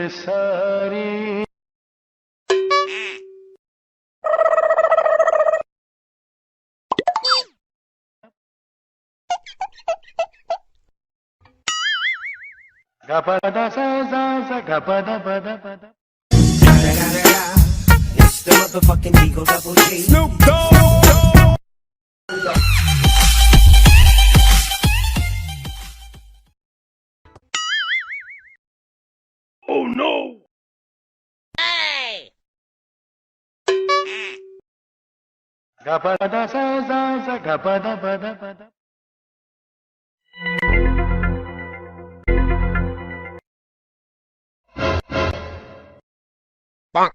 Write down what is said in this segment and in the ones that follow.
सारी gapada sa sa sa gapada pada pada. It's the motherfucking Eagle Double G. Snoop Dogg. Oh no! Gapada sa sa sa gapada pada pada. Bonk.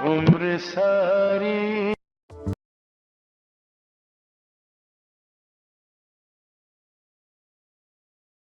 उम्र सारी